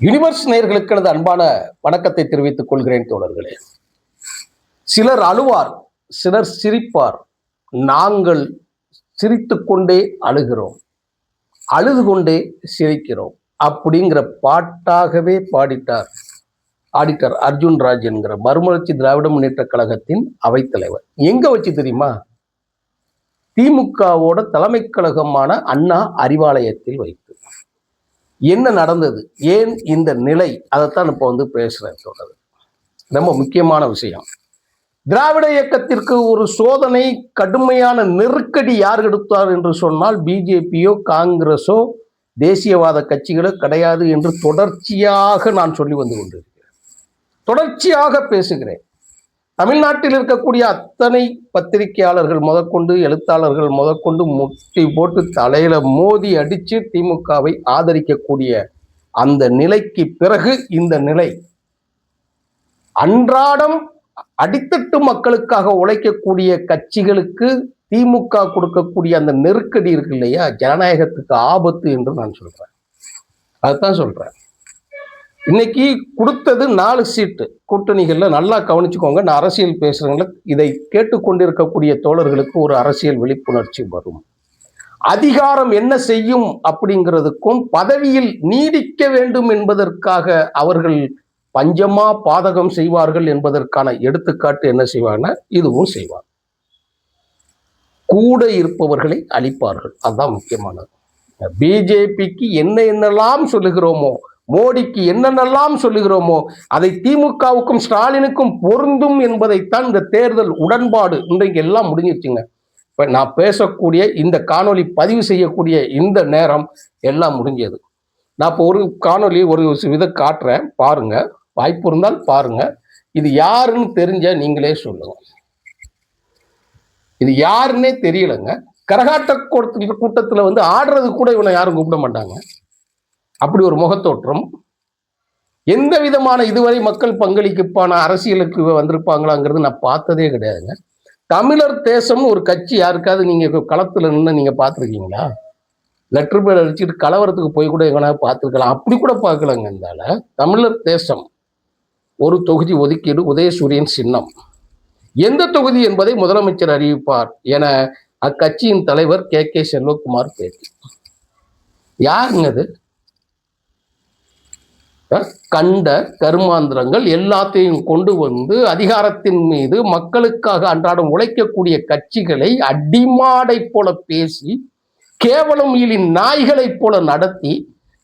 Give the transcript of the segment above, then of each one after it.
Universe நேயர்களுக்கு எனது அன்பான வணக்கத்தை தெரிவித்துக் கொள்கிறேன் தோழர்களே. சிலர் அழுவார், சிலர் சிரிப்பார். நாங்கள் சிரித்துக்கொண்டே அழுகிறோம், அழுது கொண்டே சிரிக்கிறோம் அப்படிங்கிற பாட்டாகவே பாடிட்டார் ஆடிட்டர் அர்ஜுன் ராஜ் என்கிற மறுமலர்ச்சி திராவிட முன்னேற்ற கழகத்தின் அவைத்தலைவர். எங்க வச்சு தெரியுமா? திமுகவோட தலைமை கழகமான அண்ணா அறிவாலயத்தில் வைத்து. என்ன நடந்தது, ஏன் இந்த நிலை, அதைத்தான் இப்போ பேசுறேன். சொல்றது ரொம்ப முக்கியமான விஷயம். திராவிட இயக்கத்திற்கு ஒரு சோதனை, கடுமையான நெருக்கடி யார் எடுத்தார் என்று சொன்னால் பிஜேபியோ காங்கிரஸோ தேசியவாத கட்சிகளோ கிடையாது என்று தொடர்ச்சியாக நான் சொல்லி வந்து கொண்டிருக்கிறேன், தொடர்ச்சியாக பேசுகிறேன். தமிழ்நாட்டில் இருக்கக்கூடிய அத்தனை பத்திரிகையாளர்கள் முதற்கொண்டு, எழுத்தாளர்கள் முதற்கொண்டு முட்டி போட்டு தலையில மோதி அடிச்சு திமுகவை ஆதரிக்கக்கூடிய அந்த நிலைக்கு பிறகு இந்த நிலை. அன்றாடம் அடித்தட்டு மக்களுக்காக உழைக்கக்கூடிய கட்சிகளுக்கு திமுக கொடுக்கக்கூடிய அந்த நெருக்கடி இருக்கு இல்லையா, ஜனநாயகத்துக்கு ஆபத்து என்று நான் சொல்றேன். அதுதான் சொல்றேன். இன்னைக்கு கொடுத்தது 4 சீட்டு கூட்டணிகள்ல. நல்லா கவனிச்சுக்கோங்க. நான் அரசியல் பேசுறவங்கள, இதை கேட்டுக்கொண்டிருக்கக்கூடிய தோழர்களுக்கு ஒரு அரசியல் விழிப்புணர்ச்சி வரும். அதிகாரம் என்ன செய்யும் அப்படிங்கிறதுக்கும், பதவியில் நீடிக்க வேண்டும் என்பதற்காக அவர்கள் பஞ்சமா பாதகம் செய்வார்கள் என்பதற்கான எடுத்துக்காட்டு என்ன செய்வாங்கன்னா இதுவும் செய்வார். கூட இருப்பவர்களை அழிப்பார்கள். அதுதான் முக்கியமானது. பிஜேபிக்கு என்னென்னலாம் சொல்லுகிறோமோ, மோடிக்கு என்னென்னலாம் சொல்லுகிறோமோ அதை திமுகவுக்கும் ஸ்டாலினுக்கும் பொருந்தும் என்பதைத்தான் இந்த தேர்தல் உடன்பாடு இன்றைக்கு எல்லாம் முடிஞ்சிருச்சுங்க. இப்ப நான் பேசக்கூடிய இந்த காணொலி பதிவு செய்யக்கூடிய இந்த நேரம் எல்லாம் முடிஞ்சது. நான் இப்போ ஒரு காணொலி ஒரு வித காட்டுறேன், பாருங்க. வாய்ப்பு இருந்தால் பாருங்க. இது யாருன்னு தெரிஞ்ச நீங்களே சொல்லுங்க. இது யாருன்னே தெரியலங்க. கரகாட்ட கூட்டத்துல ஆடுறது கூட இவனை யாரும் கூப்பிட மாட்டாங்க. அப்படி ஒரு முகத்தோற்றம். எந்த விதமான இதுவரை மக்கள் பங்களிப்பான அரசியலுக்கு வந்திருப்பாங்களாங்கிறது நான் பார்த்ததே கிடையாதுங்க. தமிழர் தேசம் ஒரு கட்சி யாருக்காவது நீங்க களத்துல நின்று நீங்க பார்த்துருக்கீங்களா? லெட்டர் பேர் அடிச்சுட்டு கலவரத்துக்கு போய் கூட எங்கனா பார்த்துருக்கலாம். அப்படி கூட பார்க்கலங்க. இருந்தால தமிழர் தேசம் ஒரு தொகுதி ஒதுக்கீடு, உதயசூரியன் சின்னம். எந்த தொகுதி என்பதை முதலமைச்சர் அறிவிப்பார் என அக்கட்சியின் தலைவர் கே செல்வகுமார் பேட்டி. யாருங்க அது? கண்ட கருமாந்திரங்கள் எல்லாத்தையும் கொண்டு வந்து அதிகாரத்தின் மீது மக்களுக்காக அன்றாடம் உழைக்கக்கூடிய கட்சிகளை அடிமாடை போல பேசி, கேவலம் இலின் நாய்களை போல நடத்தி,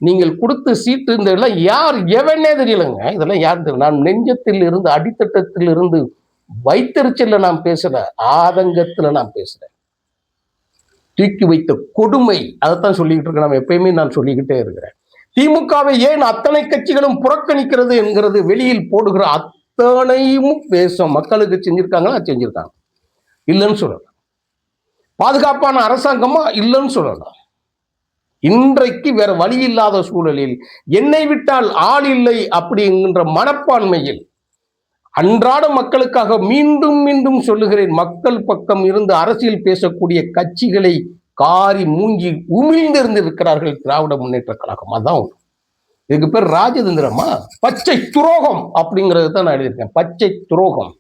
நீங்கள் கொடுத்த சீட்டு இதெல்லாம் யார் எவனே தெரியலங்க. இதெல்லாம் யார் தெரியல. நான் நெஞ்சத்தில் இருந்து, அடித்தட்டத்தில் இருந்து, வைத்தறிச்சல்ல நான் பேசுற, ஆதங்கத்துல நான் பேசுறேன். தூக்கி வைத்த கொடுமை, அதைத்தான் சொல்லிக்கிட்டு இருக்கேன். நம்ம எப்பயுமே நான் சொல்லிக்கிட்டே இருக்கிறேன். திமுகவை ஏன் அத்தனை கட்சிகளும் புறக்கணிக்கிறது என்கிறது வெளியில் போடுகிற அத்தனையும் பேசும். மக்களுக்கு செஞ்சிருக்காங்களா? செஞ்சிருக்காங்க, இல்லைன்னு சொல்லலாம். பாதுகாப்பான அரசாங்கமா? இல்லைன்னு சொல்லலாம். இன்றைக்கு வேற வழி இல்லாத சூழலில், என்னை விட்டால் ஆள் இல்லை அப்படிங்கிற மனப்பான்மையில் அன்றாட மக்களுக்காக மீண்டும் மீண்டும் சொல்லுகிறேன், மக்கள் பக்கம் இருந்து அரசியல் பேசக்கூடிய கட்சிகளை காரி மூஞ்சி உமிழ்ந்திருந்து இருக்கிறார்கள் திராவிட முன்னேற்ற கழகம். அதான் இதுக்கு பேர் ராஜதந்திரமா? பச்சை துரோகம் அப்படிங்கிறது தான் நான் எழுதியிருக்கேன். பச்சை துரோகம்.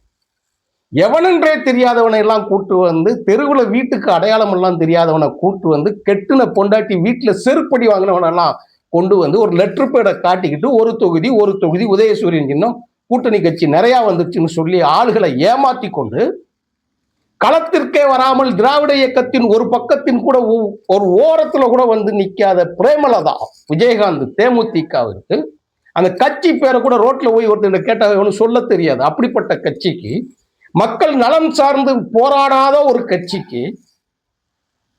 எவனென்றே தெரியாதவனை எல்லாம் கூட்டு வந்து, தெருவுல வீட்டுக்கு அடையாளம் எல்லாம் தெரியாதவனை கூட்டு வந்து, கெட்டுன பொண்டாட்டி வீட்டுல செருப்படி வாங்கினவனெல்லாம் கொண்டு வந்து ஒரு லெட்டர் பேடை காட்டிக்கிட்டு ஒரு தொகுதி உதயசூரியன் சின்னம், கூட்டணி கட்சி நிறைய வந்துச்சுன்னு சொல்லி ஆளுகளை ஏமாத்தி கொண்டு, களத்திற்கே வராமல் திராவிட இயக்கத்தின் ஒரு பக்கத்தின் கூட ஒரு ஓரத்துல கூட வந்து நிக்காத பிரேமலதா விஜயகாந்த் தேமுதிகவிற்கு, அந்த கட்சி பேரை கூட ரோட்ல போய் ஒருத்தர் கேட்டால் சொல்ல தெரியாது. அப்படிப்பட்ட கட்சிக்கு, மக்கள் நலம் சார்ந்து போராடாத ஒரு கட்சிக்கு,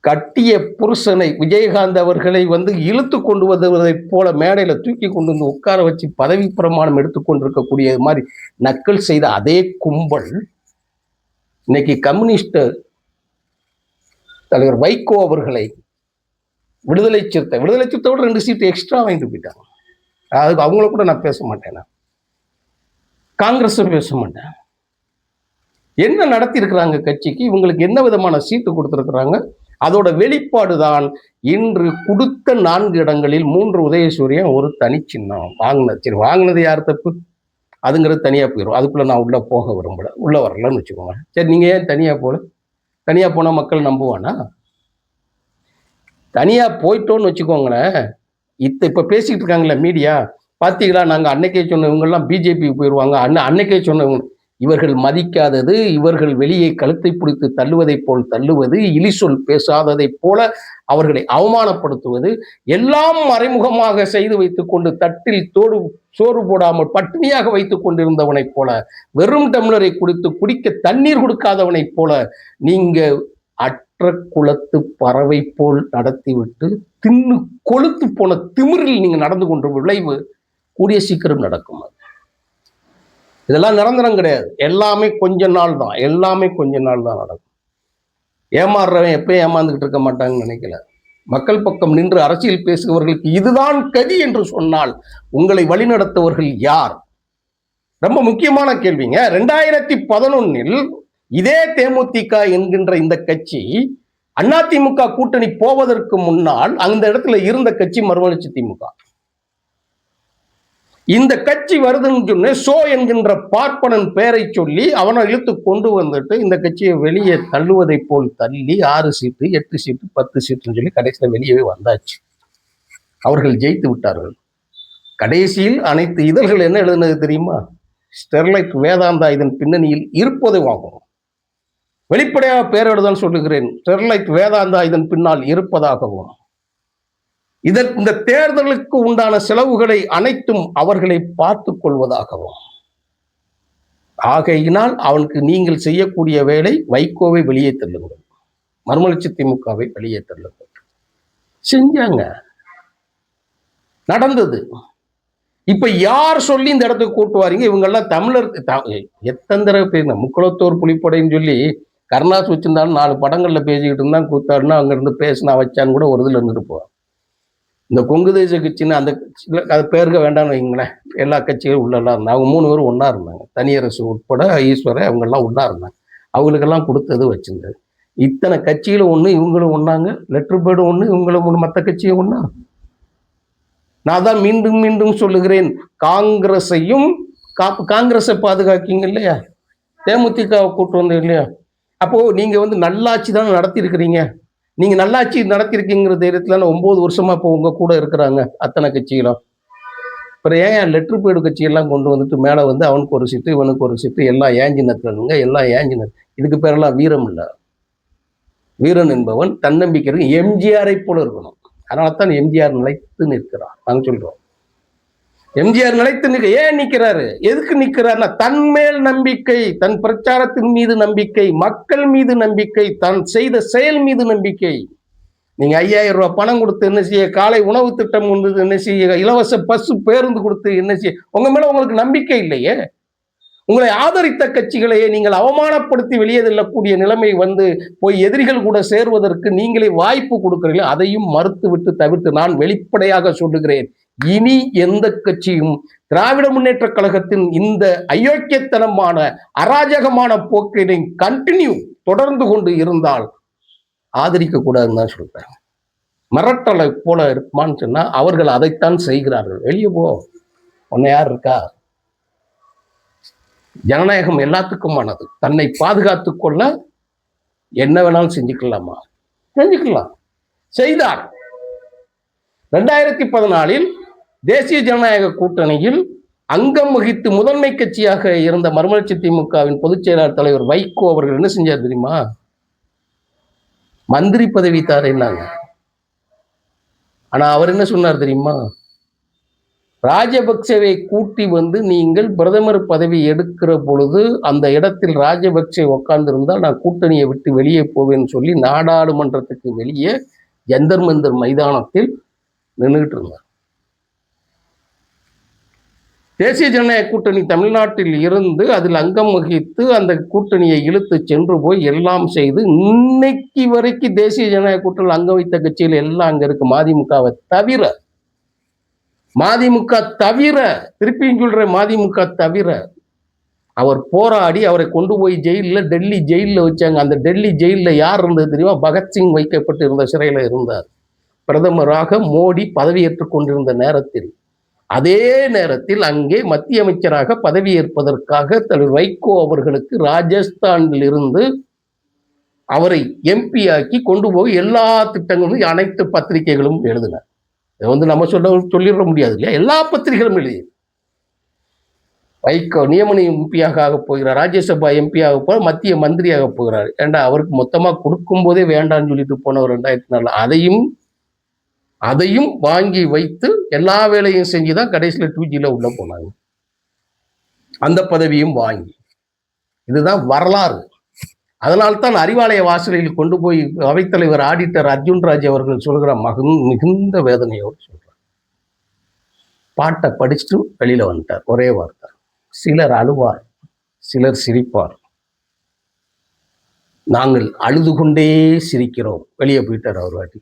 கட்டிய புருஷனை விஜயகாந்த் அவர்களை இழுத்து கொண்டு வருவதை போல மேடையில தூக்கி கொண்டு வந்து உட்கார வச்சு பதவி பிரமாணம் எடுத்துக்கொண்டிருக்கக்கூடிய மாதிரி நக்கல் செய்த அதே கும்பல் இன்னைக்கு கம்யூனிஸ்ட் தலைவர் வைகோ அவர்களை விடுதலை சிறுத்தையோட 2 சீட்டு எக்ஸ்ட்ரா வாங்கிட்டு போயிட்டாங்க. அதுக்கு அவங்கள கூட நான் பேச மாட்டேன். காங்கிரஸ் பேச மாட்டேன். என்ன நடத்தி இருக்கிறாங்க கட்சிக்கு? இவங்களுக்கு என்ன விதமான சீட்டு கொடுத்துருக்குறாங்க? அதோட வெளிப்பாடுதான் இன்று கொடுத்த 4 இடங்களில் 3 உதயசூரியன் ஒரு தனிச்சின்னம் வாங்கினது. சரி, வாங்கினது யார் தப்பு அதுங்கிறது தனியா போயிடும். அதுக்குள்ள நான் உள்ள போக விரும்பல, உள்ள வரலன்னு வச்சுக்கோங்க. சரி, நீங்க ஏன் தனியா போல? தனியா போனா மக்கள் நம்புவானா? தனியா போயிட்டோன்னு வச்சுக்கோங்களேன். இப்ப பேசிக்கிட்டு இருக்காங்களே மீடியா, பாத்தீங்களா நாங்க அன்னைக்கே சொன்னவங்க எல்லாம் பிஜேபிக்கு போயிடுவாங்க, அன்னைக்கே சொன்னவங்க. இவர்கள் மதிக்காதது, இவர்கள் வெளியே கழுத்தை பிடித்து தள்ளுவதை போல் தள்ளுவது, இழிசொல் பேசாததை போல அவர்களை அவமானப்படுத்துவது, எல்லாம் மறைமுகமாக செய்து வைத்துக் கொண்டு தட்டில் சோறு போடாமல் பட்டினியாக வைத்துக் கொண்டிருந்தவனைப் போல, வெறும் டம்ளரை குடிக்க தண்ணீர் கொடுக்காதவனைப் போல நீங்க அற்ற குலத்து பறவை போல் நடத்திவிட்டு தின்னு கொழுத்து போன திமிரில் நீங்க நடந்து கொண்ட விளைவு கூடிய சீக்கிரம் நடக்கும். இதெல்லாம் நிரந்தரம் கிடையாது. எல்லாமே கொஞ்ச நாள் தான், எல்லாமே கொஞ்ச நாள் தான் நடக்கும். ஏமாறுறவன் எப்பயும் ஏமாந்துகிட்டு இருக்க மாட்டாங்கன்னு நினைக்கல. மக்கள் பக்கம் நின்று அரசியல் பேசுபவர்களுக்கு இதுதான் கதி என்று சொன்னால் உங்களை வழிநடத்துவர்கள் யார்? ரொம்ப முக்கியமான கேள்விங்க. 2011 இதே தேமுதிக என்கின்ற இந்த கட்சி அதிமுக கூட்டணி போவதற்கு முன்னால் அந்த இடத்துல இருந்த கட்சி மறுமலர்ச்சி திமுக. இந்த கட்சி வருதுன்னு சொன்ன சோ என்கின்ற பார்ப்பனன் பெயரை சொல்லி அவனை இழுத்து கொண்டு வந்துட்டு இந்த கட்சியை வெளியே தள்ளுவதை போல் தள்ளி 6 சீட்டு 8 சீட்டு 10 சீட்டுன்னு சொல்லி கடைசியில் வெளியே வந்தாச்சு. அவர்கள் ஜெயித்து விட்டார்கள். கடைசியில் அனைத்து இதழ்கள் என்ன எழுதுனது தெரியுமா? ஸ்டெர்லைட் வேதாந்தா இதன் பின்னணியில் இருப்பதை வாங்கும். வெளிப்படையாக பேரோடுதான் சொல்லுகிறேன், ஸ்டெர்லைட் வேதாந்தா இதன் பின்னால் இருப்பதாகவும், இந்த தேர்தலுக்கு உண்டான செலவுகளை அனைத்தும் அவர்களை பார்த்துக் கொள்வதாகவும். ஆகையினால் அவனுக்கு நீங்கள் செய்யக்கூடிய வேலை வைகோவை வெளியே தள்ளுங்கள், மறுமலர்ச்சி திமுகவை வெளியே தள்ளுங்கள். செஞ்சாங்க, நடந்தது. இப்ப யார் சொல்லி இந்த இடத்துக்கு கூட்டுவாரீங்க? இவங்கெல்லாம் தமிழர். எத்தனை தடவை பேர் முக்குளத்தோர் புலிப்படைன்னு சொல்லி கருணாஸ் வச்சிருந்தாலும் 4 படங்கள்ல பேசிக்கிட்டு இருந்தான், கூத்தாடுனா அங்க இருந்து பேசினா வச்சான்னு கூட ஒரு இதுல இருந்துருப்போம். இந்த கொங்கு தேச கட்சின்னு அந்த அது பேருக்க வேண்டாம்னு வைங்களேன், எல்லா கட்சிகளும் உள்ளெல்லாம் இருந்தாங்க. அவங்க 3 பேரும் ஒன்னா இருந்தாங்க, தனியரசு உட்பட ஈஸ்வரன் அவங்கெல்லாம் ஒன்னா இருந்தாங்க. அவங்களுக்கெல்லாம் கொடுத்தது வச்சிருந்தது. இத்தனை கட்சியிலும் ஒண்ணு, இவங்களும் ஒன்னாங்க. லெட்டர் பேர்டும் ஒண்ணு, இவங்களும் ஒண்ணு, மற்ற கட்சியும் ஒண்ணா. நான் தான் மீண்டும் மீண்டும் சொல்லுகிறேன், காங்கிரஸை பாதுகாக்கீங்க இல்லையா, தேமுதிக கூட்டு வந்து இல்லையா? அப்போ நீங்க வந்து நல்லாட்சி தான் நடத்தி இருக்கிறீங்க. நீங்க நல்லாட்சி நடத்திருக்கீங்கிற தைரியத்துல 9 வருஷமா இப்போ உங்க கூட இருக்கிறாங்க அத்தனை கட்சிகளும். அப்புறம் ஏன் லெட்டர் பேடு கட்சியெல்லாம் கொண்டு வந்துட்டு மேலே வந்து அவனுக்கு ஒரு சீட்டு இவனுக்கு ஒரு சீட்டு எல்லாம் ஏஞ்சினத்துங்க, எல்லாம் ஏஞ்சினர். இதுக்கு பேரெல்லாம் வீரம் இல்லை. வீரன் என்பவன் தன்னம்பிக்கை எம்ஜிஆரை போல இருக்கணும். அதனால தான் எம்ஜிஆர் நிலைத்து நிற்கிறார். நாங்க சொல்றோம் எம்ஜிஆர் நிலைத்து நிற்க. ஏன் நிற்கிறாரு? எதுக்கு நிற்கிறார்னா தன் மேல் நம்பிக்கை, தன் பிரச்சாரத்தின் மீது நம்பிக்கை, மக்கள் மீது நம்பிக்கை, தான் செய்த செயல் மீது நம்பிக்கை. நீங்க 5000 ரூபாய் பணம் கொடுத்து என்ன செய்ய, காலை உணவு திட்டம் கொண்டு என்ன செய்ய, இலவச பஸ் பேருந்து கொடுத்து என்ன செய்ய, உங்க மேல உங்களுக்கு நம்பிக்கை இல்லையே. உங்களை ஆதரித்த கட்சிகளையே நீங்கள் அவமானப்படுத்தி வெளியே தள்ளக்கூடிய நிலைமை வந்து போய் எதிரிகள் கூட சேர்வதற்கு நீங்களே வாய்ப்பு கொடுக்கிறீர்கள். அதையும் மறுத்து விட்டு தவிர்த்து நான் வெளிப்படையாக சொல்லுகிறேன், இனி எந்த கட்சியும் திராவிட முன்னேற்ற கழகத்தின் இந்த அயோக்கியத்தனமான அராஜகமான போக்கினை கண்டினியூ தொடர்ந்து கொண்டு இருந்தால் ஆதரிக்க கூடாதுன்னு தான் சொல்றேன். மிரட்டலை போல இருக்குமான்னு சொன்னா அவர்கள் அதைத்தான் செய்கிறார்கள். வெளியே போ, உன்னை யார் இருக்கா? ஜனநாயகம் எல்லாத்துக்குமானது. தன்னை பாதுகாத்துக் கொள்ள என்ன வேணாலும் செஞ்சுக்கலாமா? செஞ்சுக்கலாம். செய்தார். 2014 தேசிய ஜனநாயக கூட்டணியில் அங்கம் வகித்து முதன்மை கட்சியாக இருந்த மறுமலர்ச்சி திமுகவின் பொதுச் செயலாளர் தலைவர் வைகோ அவர்கள் என்ன செஞ்சார் தெரியுமா? மந்திரி பதவி தாரேன்னாங்க. ஆனா அவர் என்ன சொன்னார் தெரியுமா? ராஜபக்சேவை கூட்டி வந்து நீங்கள் பிரதமர் பதவி எடுக்கிற பொழுது அந்த இடத்தில் ராஜபக்சே உட்கார்ந்திருந்தால் நான் கூட்டணியை விட்டு வெளியே போவேன்னு சொல்லி நாடாளுமன்றத்துக்கு வெளியே ஜந்தர் மந்தர் மைதானத்தில் நின்றுகிட்டு இருந்தார். தேசிய ஜனநாயக கூட்டணி தமிழ்நாட்டில் இருந்து அதில் அங்கம் வகித்து அந்த கூட்டணியை இழுத்து சென்று போய் எல்லாம் செய்து இன்னைக்கு வரைக்கும் தேசிய ஜனநாயக கூட்டணியில் அங்கம் வைத்த கட்சிகள் எல்லாம் அங்க இருக்கு. மதிமுக தவிர திருப்பியும் சொல்ற, மதிமுக தவிர அவர் போராடி அவரை கொண்டு போய் ஜெயிலில், டெல்லி ஜெயிலில் வச்சாங்க. அந்த டெல்லி ஜெயிலில் யார் இருந்தது தெரியுமா? பகத்சிங் வைக்கப்பட்டு இருந்த சிறையில் இருந்தார். பிரதமராக மோடி பதவியேற்றுக் கொண்டிருந்த நேரத்தில், அதே நேரத்தில் அங்கே மத்திய அமைச்சராக பதவியேற்பதற்காக தலைவர் வைகோ அவர்களுக்கு ராஜஸ்தானில் இருந்து அவரை எம்பி ஆக்கி கொண்டு போய் எல்லா திட்டங்களும் அனைத்து பத்திரிகைகளும் எழுதினார். இதை நம்ம சொல்லிட முடியாது இல்லையா? எல்லா பத்திரிகைகளும் எழுதி வைகோ நியமன எம்பியாக ஆக போகிறார், ராஜ்யசபா எம்பியாக போகிறார், மத்திய மந்திரியாக போகிறார். ஏண்டா அவருக்கு மொத்தமாக கொடுக்கும் போதே வேண்டான்னு சொல்லிட்டு போனவர் 2004. அதையும் வாங்கி வைத்து எல்லா வேலையும் செஞ்சுதான் கடைசியில் 2Gல உள்ள போனாங்க. அந்த பதவியும் வாங்கி, இதுதான் வரலாறு. அதனால்தான் அறிவாலய வாசலில் கொண்டு போய் அவைத்தலைவர் ஆடிட்டர் அர்ஜுன்ராஜ் அவர்கள் சொல்கிற மிகுந்த வேதனையோடு சொல்றார். பாட்டை படிச்சுட்டு வெளியில வந்துட்டார். ஒரே வார்த்தை, சிலர் அழுவார், சிலர் சிரிப்பார், நாங்கள் அழுது கொண்டே சிரிக்கிறோம். வெளியே போயிட்டார் அவர் வாட்டி.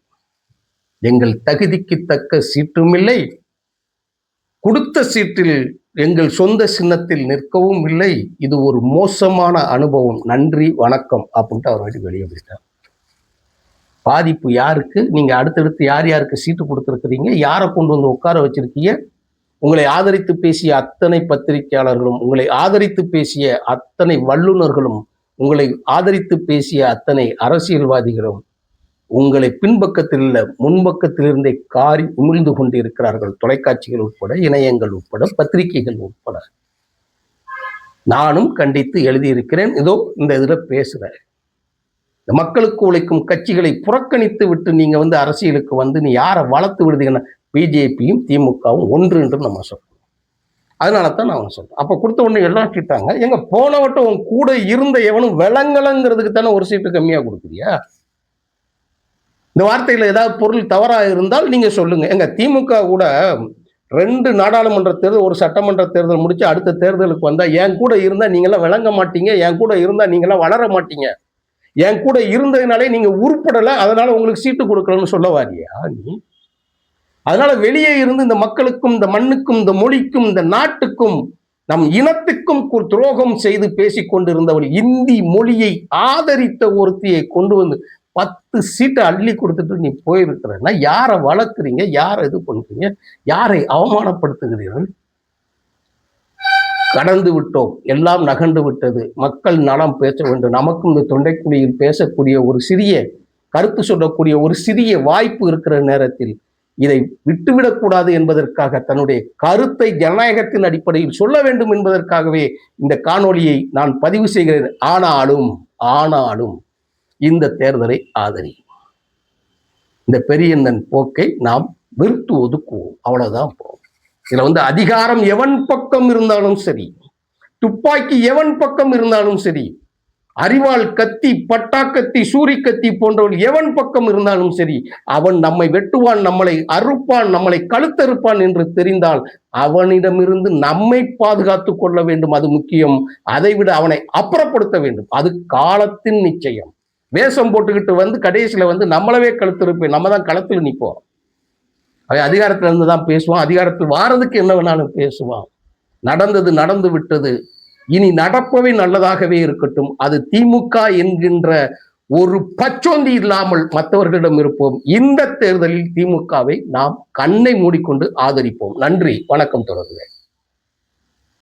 எங்கள் தகுதிக்கு தக்க சீட்டும் இல்லை, கொடுத்த சீட்டில் எங்கள் சொந்த சின்னத்தில் நிற்கவும் இல்லை. இது ஒரு மோசமான அனுபவம், நன்றி வணக்கம் அப்படின்ட்டு அவர் வாட்டி வெளியே போயிட்டார். பாதிப்பு யாருக்கு? நீங்க அடுத்தடுத்து யார் யாருக்கு சீட்டு கொடுத்துருக்கிறீங்க, யாரை கொண்டு வந்து உட்கார வச்சிருக்கீங்க? உங்களை ஆதரித்து பேசிய அத்தனை பத்திரிகையாளர்களும், உங்களை ஆதரித்து பேசிய அத்தனை வல்லுநர்களும், உங்களை ஆதரித்து பேசிய அத்தனை அரசியல்வாதிகளும் உங்களை பின்பக்கத்தில் இல்ல முன்பக்கத்திலிருந்தே காரி உமிழ்ந்து கொண்டிருக்கிறார்கள். தொலைக்காட்சிகள் உட்பட, இணையங்கள் உட்பட, பத்திரிகைகள் உட்பட. நானும் கண்டித்து எழுதியிருக்கிறேன். இதோ இந்த இதில் பேசுறேன். இந்த மக்களுக்கு உழைக்கும் கட்சிகளை புறக்கணித்து விட்டு நீங்க அரசியலுக்கு நீ யாரை வளர்த்து விடுதீங்கன்னா பிஜேபியும் திமுகவும் ஒன்று என்று நம்ம சொல்றோம். அதனால தான் நான் சொல்றேன். அப்ப கொடுத்த உடனே எல்லாம் கேட்டாங்க, எங்க போனவட்டம் உன் கூட இருந்த எவனும் விளங்கலங்கிறதுக்கு தானே ஒரு சீட்டு கம்மியா கொடுக்குறியா? இந்த வார்த்தையில் ஏதாவது பொருள் தவறாக இருந்தால் நீங்க சொல்லுங்க. எங்க திமுக கூட 2 நாடாளுமன்ற தேர்தல், ஒரு சட்டமன்ற தேர்தல் முடிச்சு அடுத்த தேர்தலுக்கு வந்தா என் கூட இருந்தா நீங்களாம் விளங்க மாட்டீங்க, என் கூட இருந்தா நீங்களாம் வளர மாட்டீங்க, என் கூட இருந்ததுனாலே நீங்க உருப்படலை, அதனால உங்களுக்கு சீட்டு கொடுக்கலன்னு சொல்ல வாரியா நீ? அதனால வெளியே இருந்து இந்த மக்களுக்கும், இந்த மண்ணுக்கும், இந்த மொழிக்கும், இந்த நாட்டுக்கும், நம் இனத்துக்கும் துரோகம் செய்து பேசிக் கொண்டிருந்தவள், இந்தி மொழியை ஆதரித்த ஒருத்தியை கொண்டு வந்து 10 சீட்டை அள்ளி கொடுத்துட்டு நீ போயிருக்கிறன்னா யாரை வளர்க்குறீங்க, யாரை இது பண்றீங்க, யாரை அவமானப்படுத்துகிறீர்கள்? கடந்து விட்டோம், எல்லாம் நகண்டு விட்டது. மக்கள் நலம் பேச வேண்டும். நமக்கும் இந்த தொண்டைக்குழியில் பேசக்கூடிய ஒரு சிறிய கருத்து சொல்லக்கூடிய ஒரு சிறிய வாய்ப்பு இருக்கிற நேரத்தில் இதை விட்டுவிடக்கூடாது என்பதற்காக, தன்னுடைய கருத்தை ஜனநாயகத்தின் அடிப்படையில் சொல்ல வேண்டும் என்பதற்காகவே இந்த காணொளியை நான் பதிவு செய்கிறேன். ஆனாலும் இந்த தேர்தலை ஆதரி, இந்த பெரியண்ணன் போக்கை நாம் வெறுத்து ஒதுக்குவோம். அவ்வளவுதான் போகும். இதுல அதிகாரம் எவன் பக்கம் இருந்தாலும் சரி, துப்பாக்கி எவன் பக்கம் இருந்தாலும் சரி, அறிவாள் கத்தி, பட்டாக்கத்தி, சூரிக்கத்தி போன்றவர்கள் எவன் பக்கம் இருந்தாலும் சரி, அவன் நம்மை வெட்டுவான், நம்மளை அறுப்பான், நம்மளை கழுத்தறுப்பான் என்று தெரிந்தால் அவனிடமிருந்து நம்மை பாதுகாத்து கொள்ள வேண்டும். அது முக்கியம். அதை விட அவனை அப்புறப்படுத்த வேண்டும். அது காலத்தின் நிச்சயம். வேஷம் போட்டுக்கிட்டு கடைசியில நம்மளவே கழுத்திருப்பேன், நம்ம தான் களத்தில் நிற்போம். அவன் அதிகாரத்துல இருந்து தான் பேசுவான், அதிகாரத்தில் வாரதுக்கு என்ன வேணாலும் பேசுவான். நடந்தது நடந்து விட்டது, இனி நடப்பவை நல்லதாகவே இருக்கட்டும். அது திமுக என்கின்ற ஒரு பச்சோந்தி இல்லாமல் மற்றவர்களிடம் இருப்போம். இந்த தேர்தலில் திமுகவை நாம் கண்ணை மூடிக்கொண்டு ஆதரிப்போம். நன்றி, வணக்கம். தொடர்ந்து